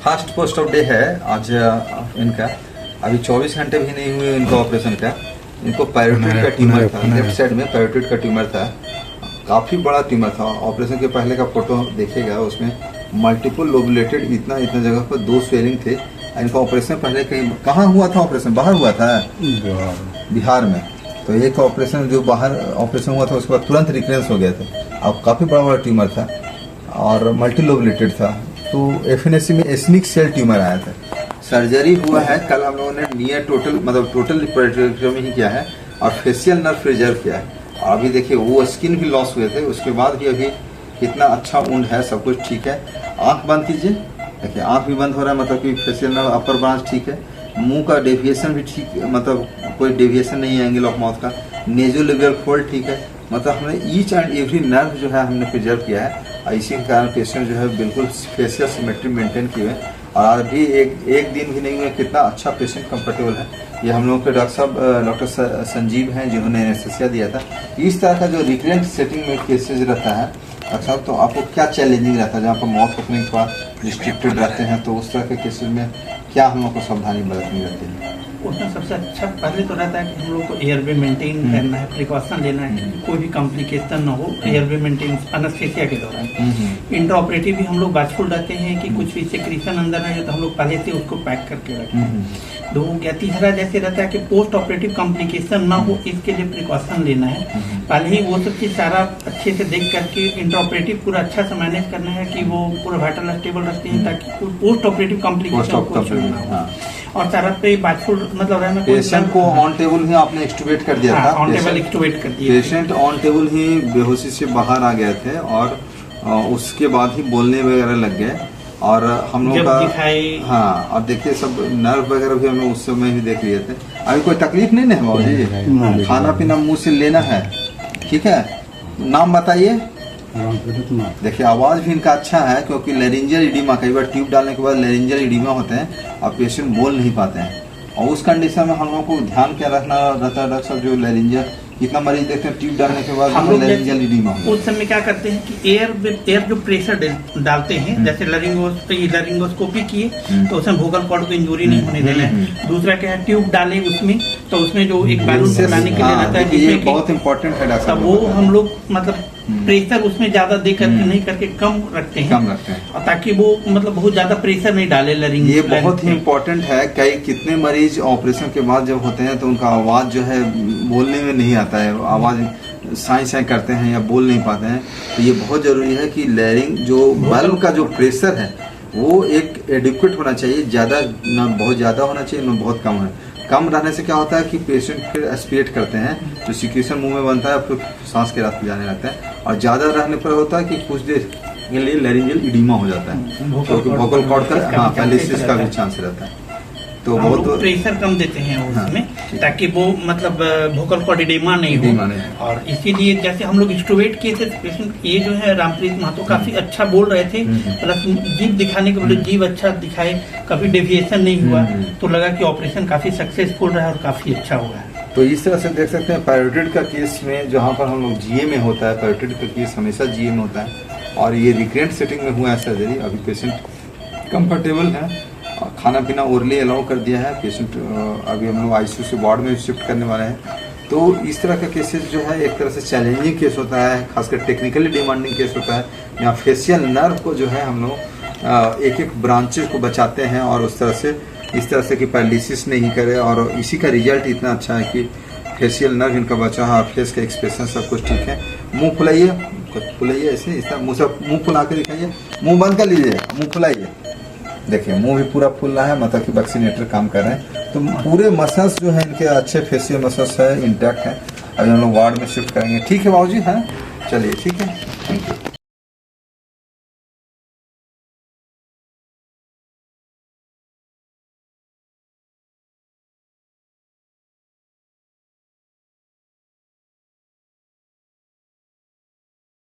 First post of day है आज इनका। अभी 24 घंटे भी नहीं हुए इनको ऑपरेशन का। इनको पैरोटिड का ट्यूमर था, लेफ्ट साइड में पैरोटिड का ट्यूमर था, काफ़ी बड़ा ट्यूमर था। ऑपरेशन के पहले का फोटो देखिएगा, उसमें मल्टीपल लोबुलेटेड इतना जगह पर 2 स्वेलिंग थे। इनका ऑपरेशन पहले कहीं कहाँ हुआ था? ऑपरेशन बाहर हुआ था, बिहार में। तो एक ऑपरेशन जो बाहर ऑपरेशन हुआ था उसके बाद तुरंत रिकरेंस हो गया था। अब काफ़ी बड़ा ट्यूमर था और मल्टी लोबुलेटेड था। तो एफएनएसी में एस्मिक सेल ट्यूमर आया था। सर्जरी हुआ है कल हम लोगों ने नियर टोटल मतलब टोटल पेरिटोटमी ही किया है और फेशियल नर्व रिजर्व किया है। अभी देखिए वो स्किन भी लॉस हुए थे, उसके बाद भी अभी कितना अच्छा वुंड है, सब कुछ ठीक है। आंख बंद कीजिए, देखिए आंख भी बंद हो रहा है, मतलब कि फेशियल नर्व अपर ब्रांच ठीक है। मुंह का डेविएशन भी ठीक, मतलब कोई डेविएशन नहीं है एंगल ऑफ माउथ का। नेजोलेबियल फोल्ड ठीक है, मतलब हमने ईच एंड एवरी नर्व जो है हमने प्रिजर्व किया है। इसी के कारण पेशेंट जो है बिल्कुल फेशियल सिमेट्री मेंटेन किए हैं और अभी एक दिन भी नहीं हुआ, कितना अच्छा पेशेंट कंफर्टेबल है। ये हम लोग के डॉक्टर साहब डॉक्टर संजीव हैं जिन्होंने एनेस्थीसिया दिया था। इस तरह का जो रिकरेंट सेटिंग में केसेज रहता है डॉक्टर साहब, तो आपको क्या चैलेंजिंग रहता है? जहाँ पर माउथ ओपनिंग का रिस्ट्रिक्टेड रहते हैं, तो उस तरह के केसेज में क्या हम लोग को सावधानी बरतनी रहती है? उसमें सबसे अच्छा पहले तो रहता है कि हम लोग को एयरवे मेंटेन करना है, प्रिकॉशन लेना है कि कोई भी कॉम्प्लिकेशन ना हो एयरवे मेंटेन एनेस्थीसिया के दौरान। इंट्रा ऑपरेटिव भी हम लोग वाचफुल रहते हैं कि कुछ भी सेक्रेशन अंदर है तो हम लोग पहले से उसको पैक करके रखते हैं। दो या तीसरा जैसे रहता है कि पोस्ट ऑपरेटिव कॉम्प्लिकेशन ना हो, इसके लिए प्रिकॉशन लेना है। पहले ही वो सब चीज सारा अच्छे से देख करके इंट्रा ऑपरेटिव पूरा अच्छा से मैनेज करना है कि वो पूरा वाइटल स्टेबल रखते हैं ताकि कोई पोस्ट ऑपरेटिव कॉम्प्लिकेशन ना हो। और सारा पे वाचफुल मतलब रहना। पेशेंट को ऑन टेबल ही आपने एक्सटूबेट कर दिया था, ऑन टेबल एक्सटूबेट कर दिया। पेशेंट ऑन टेबल ही बेहोशी से बाहर आ गए थे और उसके बाद ही बोलने वगैरह लग गए और हम लोग का हाँ। और देखिए सब नर्व वगैरह भी हमें उस समय ही देख लिए थे। अभी कोई तकलीफ नहीं है बाबूजी? खाना पीना मुंह से लेना है, ठीक है? नाम बताइए। देखिए आवाज भी इनका अच्छा है क्योंकि लेरिंजियल इडीमा, कई बार ट्यूब डालने के बाद लेरिंजियल इडीमा होते हैं और पेशेंट बोल नहीं पाते हैं। और उस कंडीशन में हम लोग को ध्यान क्या रखना रहता है डॉक्टर साहब? जो लेरिंजियल कितना मरीज देखते हैं ट्यूब डालने के बाद हम लेरिंजियल इडीमा उस समय क्या करते हैं कि एयर जो प्रेशर डालते हैं, जैसे लरिंगोस्कोपी किए तो उसमें वोकल कॉर्ड को इंजरी नहीं होने देना है। दूसरा क्या है, ट्यूब डाले उसमें तो उसमें जो एक बैलून बनाने के लिए रहता है ये बहुत इंपॉर्टेंट है डॉक्टर साहब। वो हम लोग मतलब प्रेशर उसमें ज्यादा दे करके नहीं करके कम रखते हैं और ताकि वो मतलब बहुत ज्यादा प्रेशर नहीं डाले लरिंग। ये बहुत ही इम्पोर्टेंट है। कई कितने मरीज ऑपरेशन के बाद जब होते हैं तो उनका आवाज जो है बोलने में नहीं आता है, आवाज साई करते हैं या बोल नहीं पाते हैं। तो ये बहुत जरूरी है कि लैरिंग जो बल्ब का जो प्रेशर है वो एक एडिक्वेट होना चाहिए, ज्यादा ना बहुत ज्यादा होना चाहिए ना बहुत कम है। कम रहने से क्या होता है कि पेशेंट फिर एस्पिरेट करते हैं, जो सिक्रेशन मुंह में बनता है फिर सांस के रास्ते जाने लगता है। और ज्यादा रहने पर होता है कि कुछ देर के लिए लैरिंजियल इडीमा हो जाता है, क्योंकि वोकल कॉर्ड का पैरालिसिस का भी चांस रहता है। तो बहुत प्रेशर कम देते हैं उसमें ताकि वो मतलब वोकल कॉर्ड इडेमा नहीं हो। और इसीलिए जैसे हम लोग एक्सट्रोवेट किए थे पेशेंट, ये जो है रामप्रीत महतो काफी अच्छा बोल रहे थे, प्लस जीभ दिखाने के बजाय जीभ अच्छा दिखाए, कभी डेविएशन नहीं हुआ, तो लगा कि ऑपरेशन काफी सक्सेसफुल रहा और काफी अच्छा हुआ है। तो इस तरह से देख सकते हैं पैरोटिड का केस में जहाँ पर हम लोग जीए में होता है, पैरोटिड का केस हमेशा जीए में होता है और ये रिकरेंट सेटिंग में हुआ है सर्जरी। अभी पेशेंट कंफर्टेबल है, खाना पीना ओरली अलाउ कर दिया है। पेशेंट अभी हम लोग आईसीयू से वार्ड में शिफ्ट करने वाले हैं। तो इस तरह का केसेस जो है एक तरह से चैलेंजिंग केस होता है, खासकर टेक्निकली डिमांडिंग केस होता है। यहाँ फेशियल नर्व को जो है हम लोग एक एक ब्रांचेस को बचाते हैं और उस तरह से इस तरह से कि पैरालिसिस नहीं करे। और इसी का रिजल्ट इतना अच्छा है कि फेशियल नर्व इनका बचा है और फेस का एक्सप्रेशन सब कुछ ठीक है। मुंह फुलाइए, ऐसे इस तरह मुंह फुला के दिखाइए, मुंह बंद कर लीजिए, मुंह फुलाइए। देखिए मुंह भी पूरा फूल रहा है, मतलब कि वैक्सीनेटर काम कर रहे हैं। तो पूरे मसल्स जो है इनके अच्छे फेशियल मसल्स है, इंटैक्ट है। अभी हम लोग वार्ड में शिफ्ट करेंगे। ठीक है बाबूजी, हाँ चलिए ठीक है, थैंक यू।